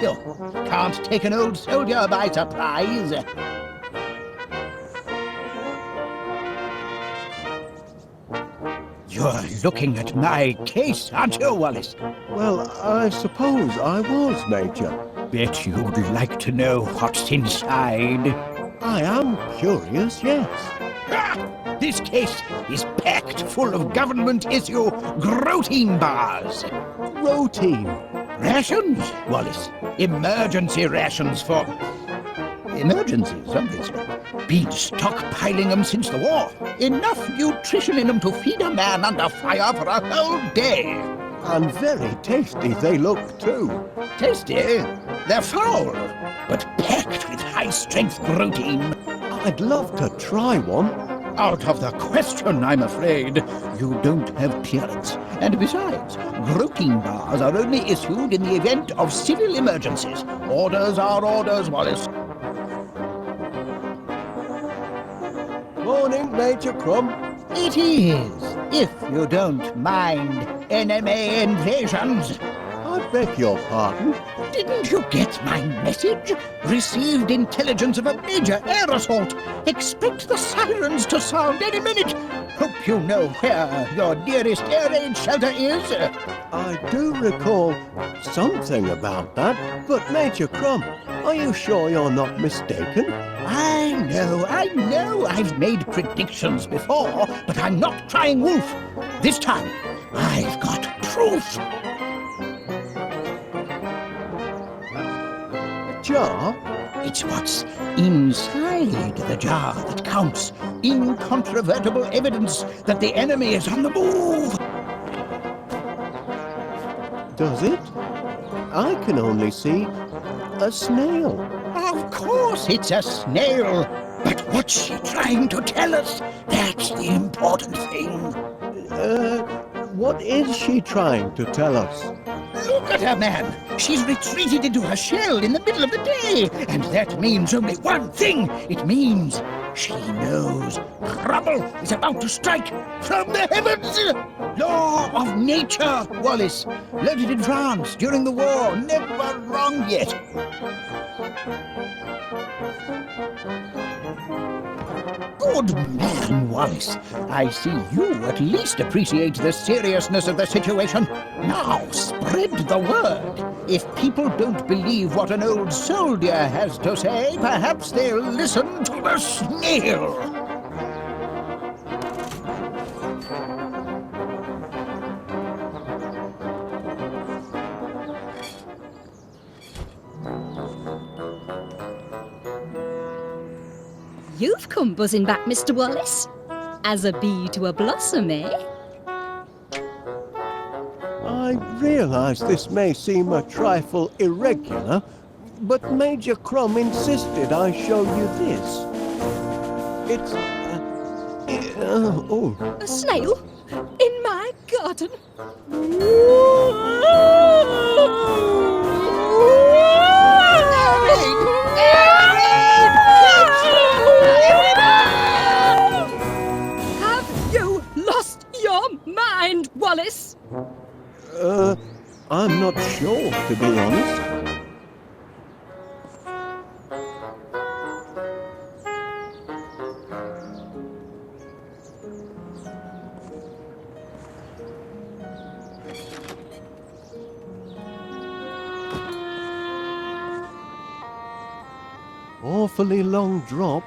you? Can't take an old soldier by surprise. You're looking at my case, aren't you, Wallace? Well, I suppose I was, Major. Bet you'd like to know what's inside. I am curious, yes. Ah, this case is packed full of government-issue protein bars. Protein. Rations, Wallace. Emergency rations for... emergencies, obviously. Been stockpiling them since the war. Enough nutrition in them to feed a man under fire for a whole day. And very tasty they look, too. Tasty? They're foul, but packed with high-strength protein. I'd love to try one. Out of the question, I'm afraid. You don't have clearance. And besides, protein bars are only issued in the event of civil emergencies. Orders are orders, Wallace. Morning, Major Crumb. It is, if you don't mind enemy invasions. I beg your pardon? Didn't you get my message? Received intelligence of a major air assault. Expect the sirens to sound any minute. Hope you know where your nearest air raid shelter is. I do recall something about that, but Major Crumb, are you sure you're not mistaken? I know, I've made predictions before, but I'm not crying wolf. This time, I've got proof. Jar? It's what's inside the jar that counts. Incontrovertible evidence that the enemy is on the move. Does it? I can only see a snail. Of course it's a snail. But what's she trying to tell us? That's the important thing. What is she trying to tell us? Look at her, man. She's retreated into her shell in the middle of the day. And that means only one thing. It means she knows trouble is about to strike from the heavens. Law of nature, Wallace. Learned it in France during the war. Never wrong yet. Good man, Wallace. I see you at least appreciate the seriousness of the situation. Now, spread the word. If people don't believe what an old soldier has to say, perhaps they'll listen to the snail. You've come buzzing back, Mr. Wallace. As a bee to a blossom, eh? I realise this may seem a trifle irregular, but Major Crumb insisted I show you this. It's... A snail? In my garden? Have you lost your mind, Wallace? I'm not sure, to be honest. Awfully long drop.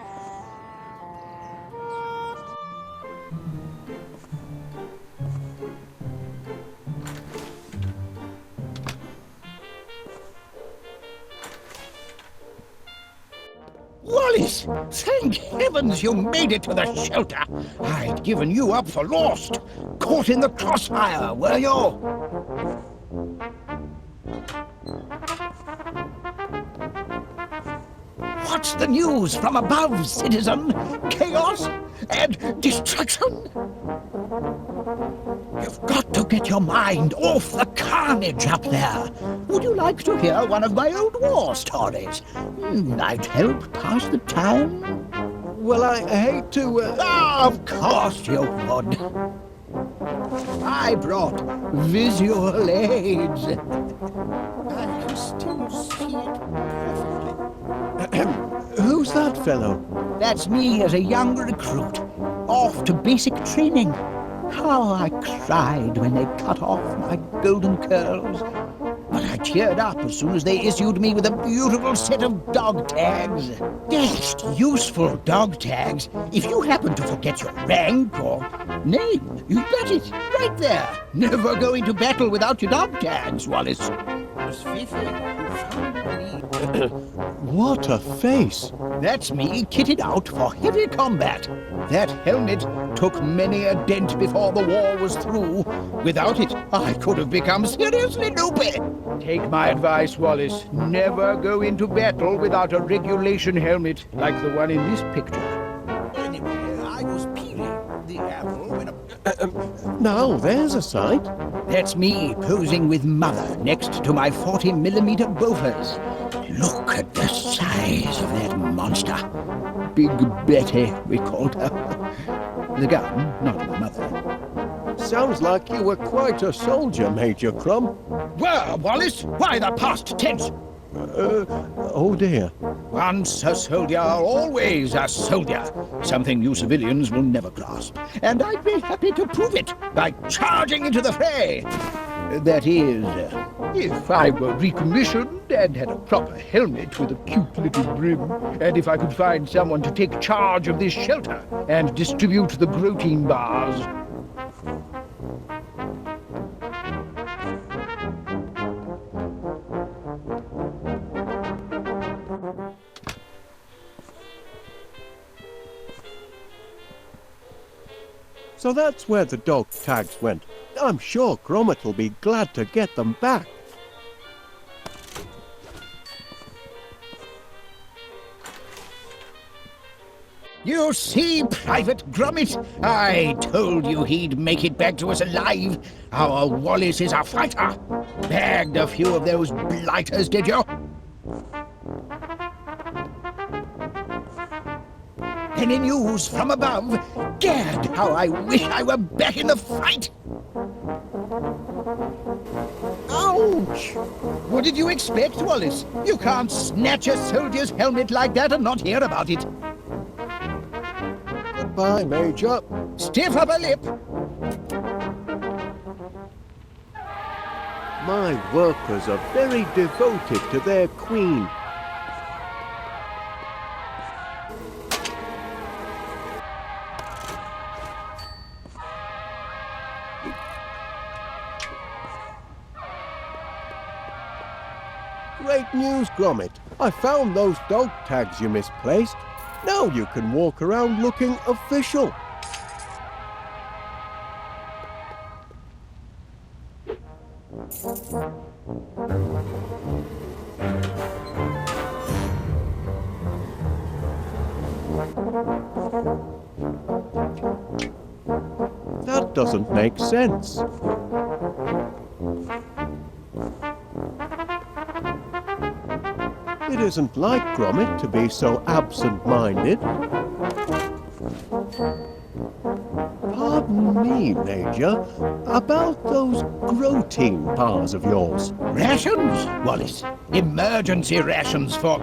Wallace, thank heavens you made it to the shelter. I'd given you up for lost. Caught in the crossfire, were you? What's the news from above, citizen? Chaos and destruction? You've got to get your mind off the carnage up there. Would you like to hear one of my old war stories? I'd help pass the time. Well, I hate to... Of course you would. I brought visual aids. I can still see it perfectly. Who's that fellow? That's me as a young recruit, off to basic training. How I cried when they cut off my golden curls. But I cheered up as soon as they issued me with a beautiful set of dog tags. Dashed useful dog tags. If you happen to forget your rank or name, you've got it right there. Never go into battle without your dog tags, Wallace. Was Fifi What a face! That's me kitted out for heavy combat. That helmet took many a dent before the war was through. Without it, I could have become seriously loopy. Take my advice, Wallace. Never go into battle without a regulation helmet like the one in this picture. Anyway, I was peeling the apple when Now there's a sight. That's me posing with Mother next to my 40mm Bofors. Look at the size of that monster. Big Betty, we called her. The gun, not my mother. Sounds like you were quite a soldier, Major Crumb. Where, Wallace? Why the past tense? Oh dear. Once a soldier, always a soldier. Something you civilians will never grasp. And I'd be happy to prove it by charging into the fray. That is, if I were recommissioned and had a proper helmet with a cute little brim, and if I could find someone to take charge of this shelter and distribute the protein bars. So that's where the dog tags went. I'm sure Gromit will be glad to get them back. You see, Private Gromit, I told you he'd make it back to us alive. Our Wallace is a fighter. Bagged a few of those blighters, did you? Any news from above? Gad, how I wish I were back in the fight! Ouch! What did you expect, Wallace? You can't snatch a soldier's helmet like that and not hear about it. Goodbye, Major. Stiff upper lip. My workers are very devoted to their queen. Great news, Gromit. I found those dog tags you misplaced. Now you can walk around looking official. That doesn't make sense. It isn't like Gromit to be so absent-minded. Pardon me, Major, about those protein bars of yours. Rations, Wallace. Emergency rations for...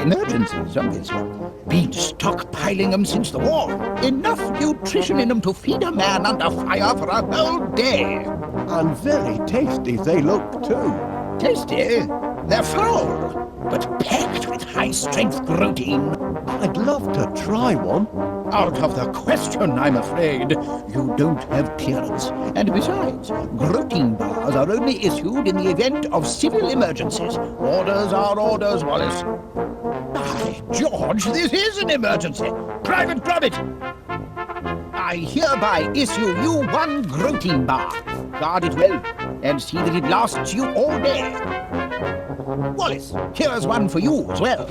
emergencies, obviously. Been stockpiling them since the war. Enough nutrition in them to feed a man under fire for a whole day. And very tasty they look, too. Tasty? They're full, but packed with high-strength protein. I'd love to try one. Out of the question, I'm afraid. You don't have clearance. And besides, protein bars are only issued in the event of civil emergencies. Orders are orders, Wallace. By George, this is an emergency. Private Gromit! I hereby issue you one protein bar. Guard it well, and see that it lasts you all day. Wallace, here's one for you as well.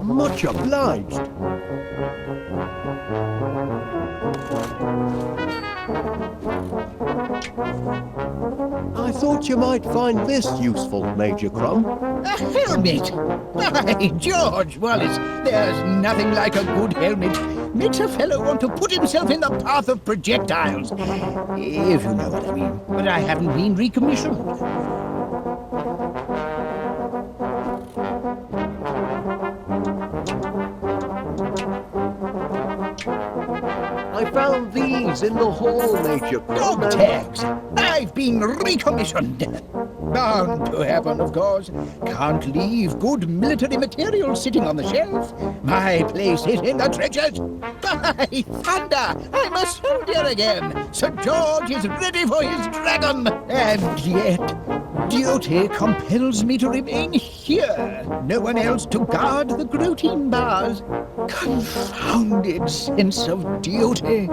Much obliged. I thought you might find this useful, Major Crum. A helmet! By George, Wallace, there's nothing like a good helmet. Makes a fellow want to put himself in the path of projectiles. If you know what I mean. But I haven't been recommissioned. I found these in the hall, Major Crum. Dog tags! I've been recommissioned. Bound to heaven, of course. Can't leave good military material sitting on the shelf. My place is in the trenches. By thunder! I'm a soldier again. Sir George is ready for his dragon. And yet, duty compels me to remain here. No one else to guard the protein bars. Confounded sense of duty.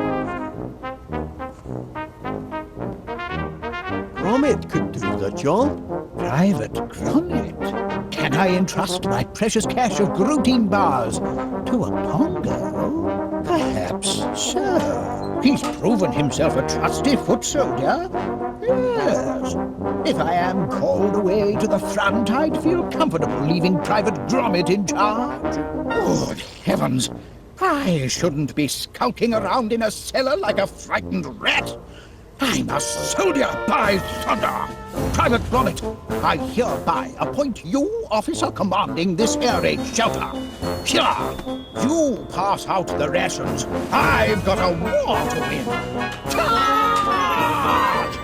Gromit could do the job. Private Gromit? Can I entrust my precious cache of gluten bars to a Pongo? Perhaps so. He's proven himself a trusty foot soldier. Yes. If I am called away to the front, I'd feel comfortable leaving Private Gromit in charge. Good heavens! I shouldn't be skulking around in a cellar like a frightened rat. I'm a soldier, by thunder! Private Gromit, I hereby appoint you officer commanding this air raid shelter. Here, you pass out the rations. I've got a war to win. Charge!